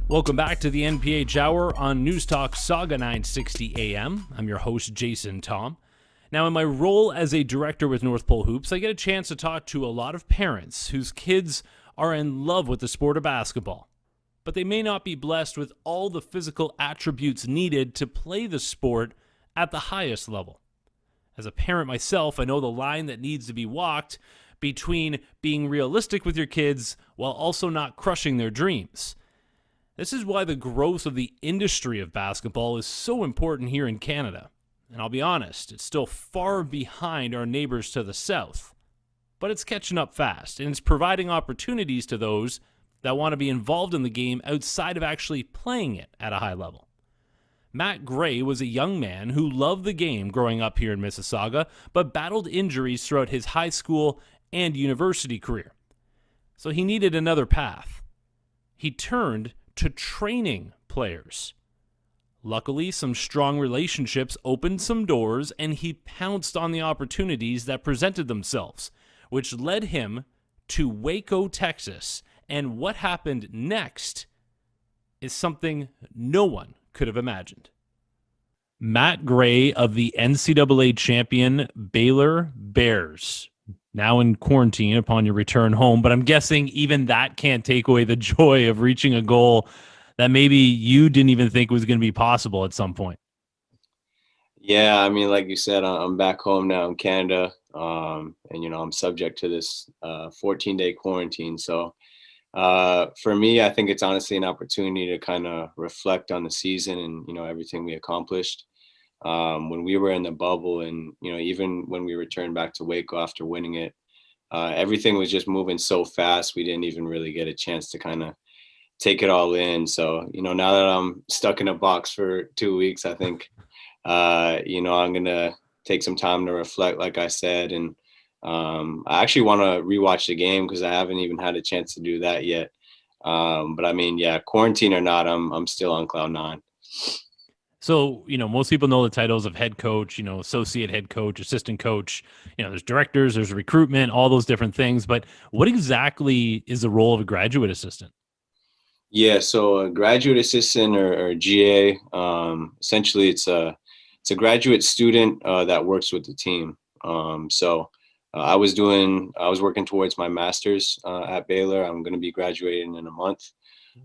Welcome back to the NPH Hour on News Talk Saga 960 AM. I'm your host, Jason Thom. Now, in my role as a director with North Pole Hoops, I get a chance to talk to a lot of parents whose kids are in love with the sport of basketball, but they may not be blessed with all the physical attributes needed to play the sport at the highest level. As a parent myself, I know the line that needs to be walked between being realistic with your kids while also not crushing their dreams. This is why the growth of the industry of basketball is so important here in Canada. And I'll be honest, it's still far behind our neighbors to the south. But it's catching up fast, and it's providing opportunities to those that want to be involved in the game outside of actually playing it at a high level. Matt Gray was a young man who loved the game growing up here in Mississauga, but battled injuries throughout his high school and university career. So he needed another path. He turned to training players. Luckily, some strong relationships opened some doors, and he pounced on the opportunities that presented themselves, which led him to Waco, Texas. And what happened next is something no one could have imagined. Matt Gray of the NCAA champion Baylor Bears, now in quarantine upon your return home, but I'm guessing even that can't take away the joy of reaching a goal that maybe you didn't even think was going to be possible at some point. Yeah, I mean, like you said, I'm back home now in Canada, and I'm subject to this 14-day quarantine. So for me, I think it's honestly an opportunity to kind of reflect on the season and everything we accomplished. When we were in the bubble, and even when we returned back to Waco after winning it, everything was just moving so fast. We didn't even really get a chance to kind of take it all in. So now that I'm stuck in a box for 2 weeks, I think I'm gonna take some time to reflect, like I said, and I actually want to rewatch the game because I haven't even had a chance to do that yet. But I mean, yeah, quarantine or not, I'm still on cloud nine. So, most people know the titles of head coach, associate head coach, assistant coach, there's directors, there's recruitment, all those different things. But what exactly is the role of a graduate assistant? Yeah, so a graduate assistant or GA, essentially it's a graduate student that works with the team. I was working towards my master's at Baylor. I'm going to be graduating in a month.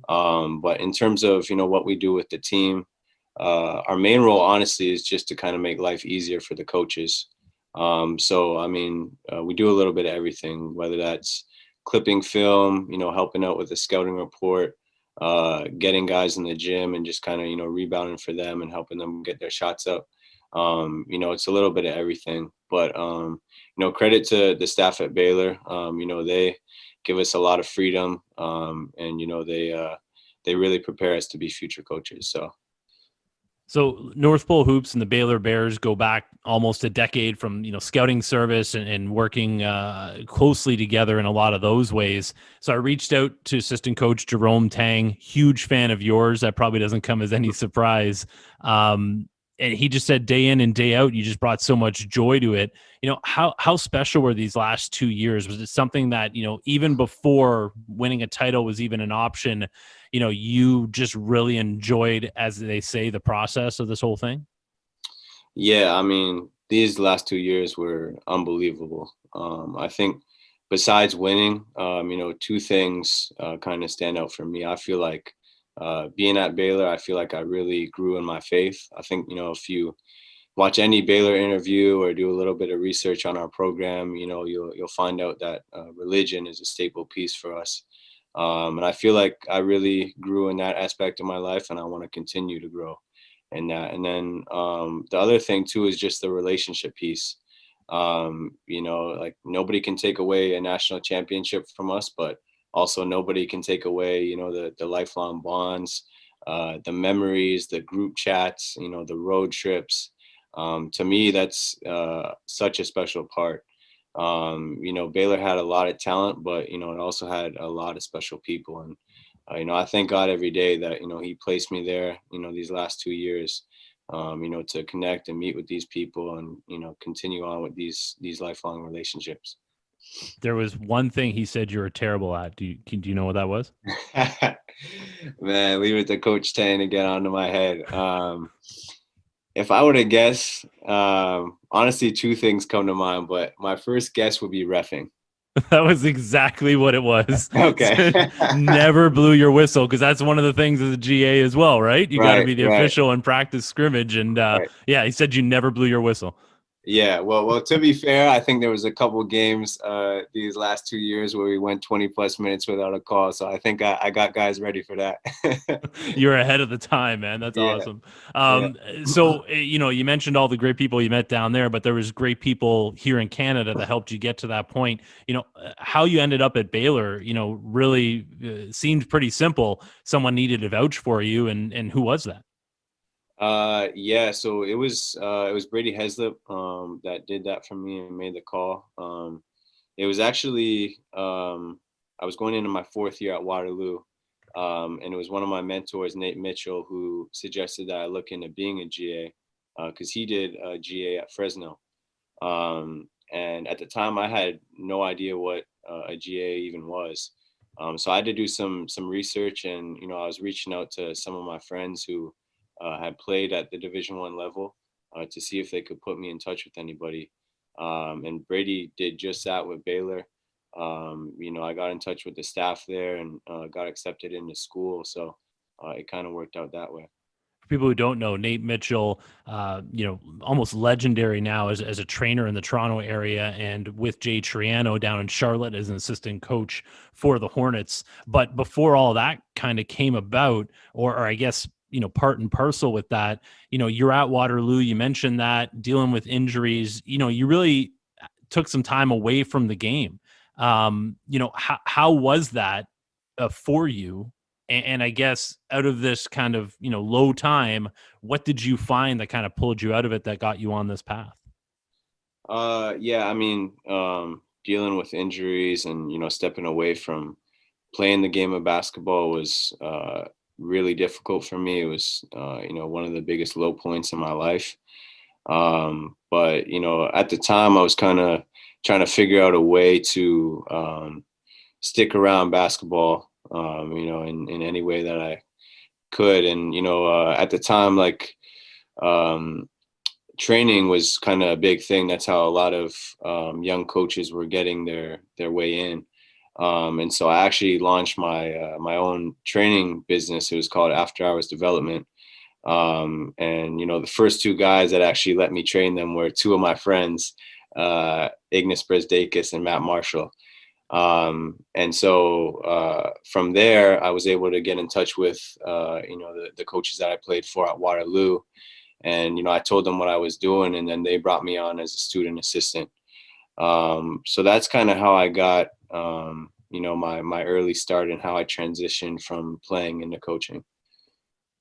But in terms of what we do with the team, our main role, honestly, is just to kind of make life easier for the coaches. I mean, we do a little bit of everything, whether that's clipping film, helping out with the scouting report, getting guys in the gym and just kind of, rebounding for them and helping them get their shots up. It's a little bit of everything, but, credit to the staff at Baylor. They give us a lot of freedom, and, they really prepare us to be future coaches. So North Pole Hoops and the Baylor Bears go back almost a decade from, scouting service and working closely together in a lot of those ways. So I reached out to assistant coach Jerome Tang, huge fan of yours. That probably doesn't come as any surprise. And he just said day in and day out, you just brought so much joy to it. How special were these last 2 years? Was it something that, even before winning a title was even an option, you just really enjoyed, as they say, the process of this whole thing? Yeah, I mean, these last 2 years were unbelievable. I think besides winning, two things kind of stand out for me. I feel like being at Baylor, I feel like I really grew in my faith. I think, if you watch any Baylor interview or do a little bit of research on our program, you'll find out that religion is a staple piece for us. And I feel like I really grew in that aspect of my life, and I want to continue to grow in that. And then the other thing too is just the relationship piece. Like nobody can take away a national championship from us, but also nobody can take away, the lifelong bonds, the memories, the group chats, the road trips. To me, that's such a special part. Baylor had a lot of talent, but, it also had a lot of special people. And, I thank God every day that, he placed me there, these last 2 years, to connect and meet with these people and, continue on with these lifelong relationships. There was one thing he said you were terrible at. Do you know what that was? Man, leave it to Coach Tang to get onto my head. If I were to guess, honestly, two things come to mind, but my first guess would be reffing. That was exactly what it was. Okay. Never blew your whistle, because that's one of the things as a GA as well, right? You got to Right, be the right, official and practice scrimmage. And right. yeah, he said you never blew your whistle. Yeah, well, to be fair, I think there was a couple games these last 2 years where we went 20 plus minutes without a call. So I think I got guys ready for that. You're ahead of the time, man. That's Yeah, awesome. yeah. So, you mentioned all the great people you met down there, but there was great people here in Canada that helped you get to that point. How you ended up at Baylor, really seemed pretty simple. Someone needed to vouch for you, and who was that? Yeah, so it was Brady Heslip that did that for me and made the call. It was actually I was going into my fourth year at Waterloo, and it was one of my mentors, Nate Mitchell, who suggested that I look into being a GA because he did a GA at Fresno. And at the time, I had no idea what a GA even was. So I had to do some research, and I was reaching out to some of my friends who had played at the Division I level to see if they could put me in touch with anybody. And Brady did just that with Baylor. I got in touch with the staff there and got accepted into school. So it kind of worked out that way. For people who don't know, Nate Mitchell, almost legendary now as a trainer in the Toronto area, and with Jay Triano down in Charlotte as an assistant coach for the Hornets. But before all that kind of came about, or I guess, part and parcel with that, you're at Waterloo. You mentioned that dealing with injuries, you really took some time away from the game. How was that for you? And I guess out of this kind of, low time, what did you find that kind of pulled you out of it that got you on this path? Yeah, I mean, dealing with injuries and stepping away from playing the game of basketball was really difficult for me. It was one of the biggest low points in my life. But at the time, I was kind of trying to figure out a way to stick around basketball, in any way that I could. And at the time, like training was kind of a big thing. That's how a lot of young coaches were getting their way in. And so I actually launched my own training business. It was called After Hours Development. And the first two guys that actually let me train them were two of my friends, Ignas Brezdeikis and Matt Marshall. And so from there, I was able to get in touch with the coaches that I played for at Waterloo. And I told them what I was doing, and then they brought me on as a student assistant. So that's kind of how I got my early start and how I transitioned from playing into coaching.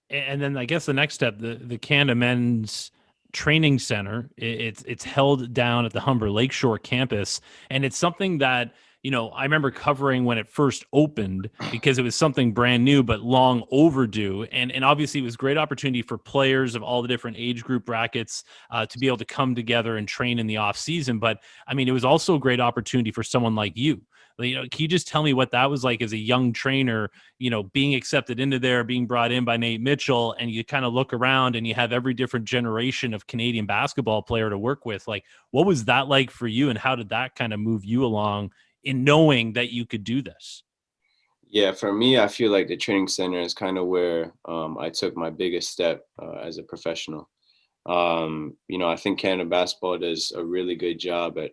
And then I guess the next step, the Canada Men's Training Center, it's held down at the Humber Lakeshore campus, and it's something that I remember covering when it first opened, because it was something brand new but long overdue, and obviously it was a great opportunity for players of all the different age group brackets to be able to come together and train in the off season. But I mean, it was also a great opportunity for someone like you. Can you just tell me what that was like as a young trainer, being accepted into there, being brought in by Nate Mitchell, and you kind of look around and you have every different generation of Canadian basketball player to work with? Like, what was that like for you, and how did that kind of move you along in knowing that you could do this? Yeah, for me, I feel like the training center is kind of where I took my biggest step as a professional. I think Canada basketball does a really good job at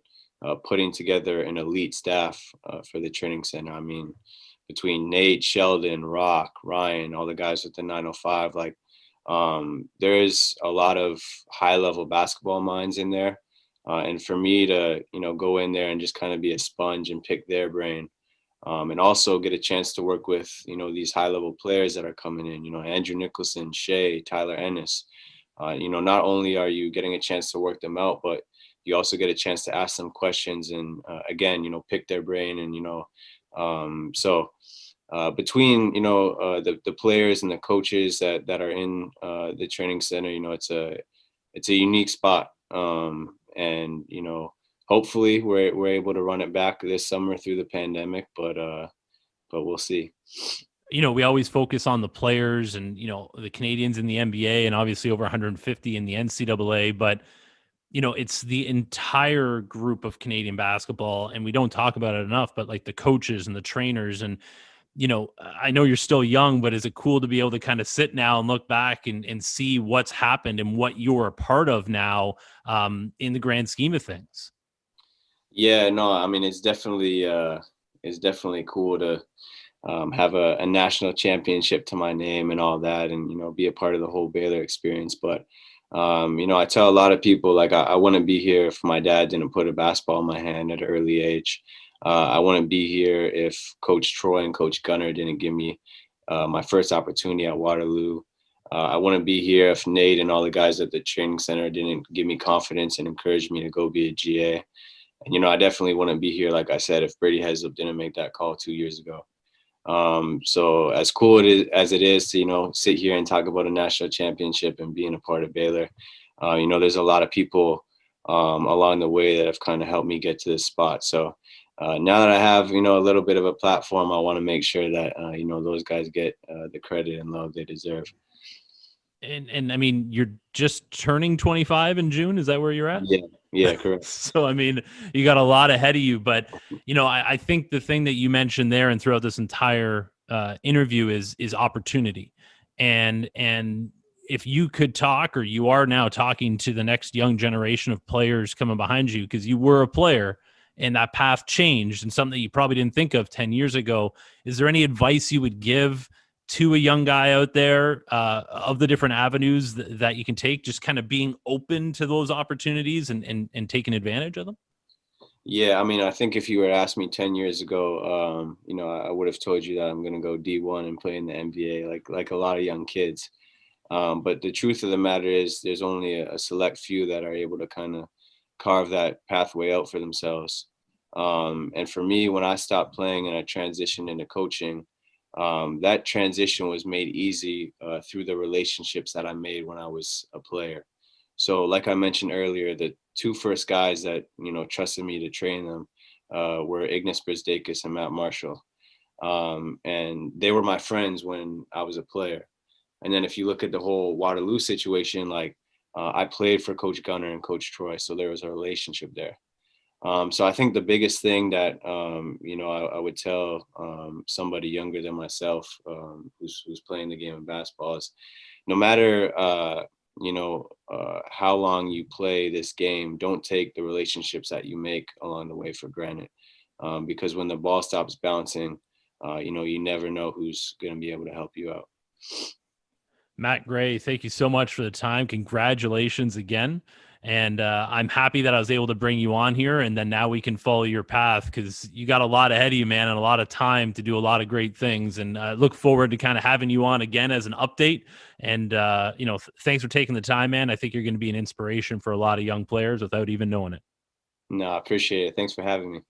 putting together an elite staff for the training center. I mean, between Nate, Sheldon, Rock, Ryan, all the guys with the 905, like there is a lot of high level basketball minds in there. And for me to, go in there and just kind of be a sponge and pick their brain, and also get a chance to work with, these high level players that are coming in, Andrew Nicholson, Shea, Tyler Ennis. Not only are you getting a chance to work them out, but you also get a chance to ask them questions and, again, pick their brain. And, so between, the players and the coaches that are in the training center, it's a unique spot. And, hopefully we're able to run it back this summer through the pandemic, but we'll see. We always focus on the players and, the Canadians in the NBA and obviously over 150 in the NCAA, but it's the entire group of Canadian basketball, and we don't talk about it enough, but like the coaches and the trainers. And, I know you're still young, but is it cool to be able to kind of sit now and look back and see what's happened and what you're a part of now, in the grand scheme of things? Yeah, no, I mean, it's definitely cool to have a national championship to my name and all that, and be a part of the whole Baylor experience. But I tell a lot of people, like, I wouldn't be here if my dad didn't put a basketball in my hand at an early age. I wouldn't be here if Coach Troy and Coach Gunner didn't give me my first opportunity at Waterloo. I wouldn't be here if Nate and all the guys at the training center didn't give me confidence and encourage me to go be a GA. And I definitely wouldn't be here, like I said, if Brady Heslip didn't make that call 2 years ago. So as cool as it is to, sit here and talk about a national championship and being a part of Baylor, there's a lot of people along the way that have kind of helped me get to this spot. So now that I have, a little bit of a platform, I want to make sure that, those guys get the credit and love they deserve. And I mean, you're just turning 25 in June. Is that where you're at? Yeah, correct. So, I mean, you got a lot ahead of you, but I think the thing that you mentioned there and throughout this entire interview is opportunity. And if you could talk, or you are now talking to the next young generation of players coming behind you, because you were a player and that path changed and something that you probably didn't think of 10 years ago, is there any advice you would give to a young guy out there of the different avenues that you can take, just kind of being open to those opportunities and taking advantage of them? Yeah, I mean, I think if you were asked me 10 years ago, I would have told you that I'm going to go D1 and play in the NBA, like a lot of young kids. But the truth of the matter is there's only a select few that are able to kind of carve that pathway out for themselves. And for me, when I stopped playing and I transitioned into coaching, that transition was made easy through the relationships that I made when I was a player. So like I mentioned earlier, the two first guys that, trusted me to train them were Ignas Brzdeikis and Matt Marshall. And they were my friends when I was a player. And then if you look at the whole Waterloo situation, I played for Coach Gunner and Coach Troy, so there was a relationship there. So I think the biggest thing that, I would tell somebody younger than myself who's playing the game of basketball is no matter, how long you play this game, don't take the relationships that you make along the way for granted. Because when the ball stops bouncing, you never know who's going to be able to help you out. Matt Gray, thank you so much for the time. Congratulations again. And I'm happy that I was able to bring you on here, and then now we can follow your path, because you got a lot ahead of you, man, and a lot of time to do a lot of great things. And I look forward to kind of having you on again as an update. And, thanks for taking the time, man. I think you're going to be an inspiration for a lot of young players without even knowing it. No, I appreciate it. Thanks for having me.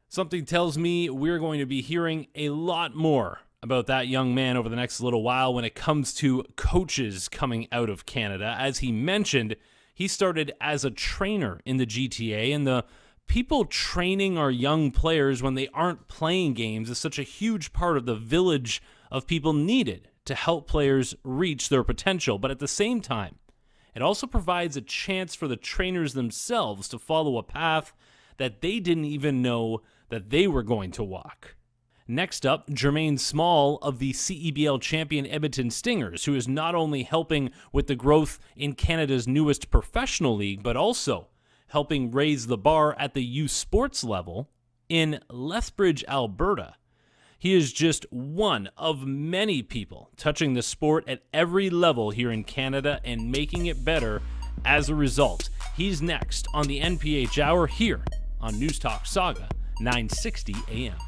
Something tells me we're going to be hearing a lot more about that young man over the next little while when it comes to coaches coming out of Canada. As he mentioned, he started as a trainer in the GTA, and the people training our young players when they aren't playing games is such a huge part of the village of people needed to help players reach their potential. But at the same time, it also provides a chance for the trainers themselves to follow a path that they didn't even know that they were going to walk. Next up, Jermaine Small of the CEBL champion Edmonton Stingers, who is not only helping with the growth in Canada's newest professional league, but also helping raise the bar at the youth sports level in Lethbridge, Alberta. He is just one of many people touching the sport at every level here in Canada and making it better as a result. He's next on the NPH Hour here on News Talk Saga 960 AM.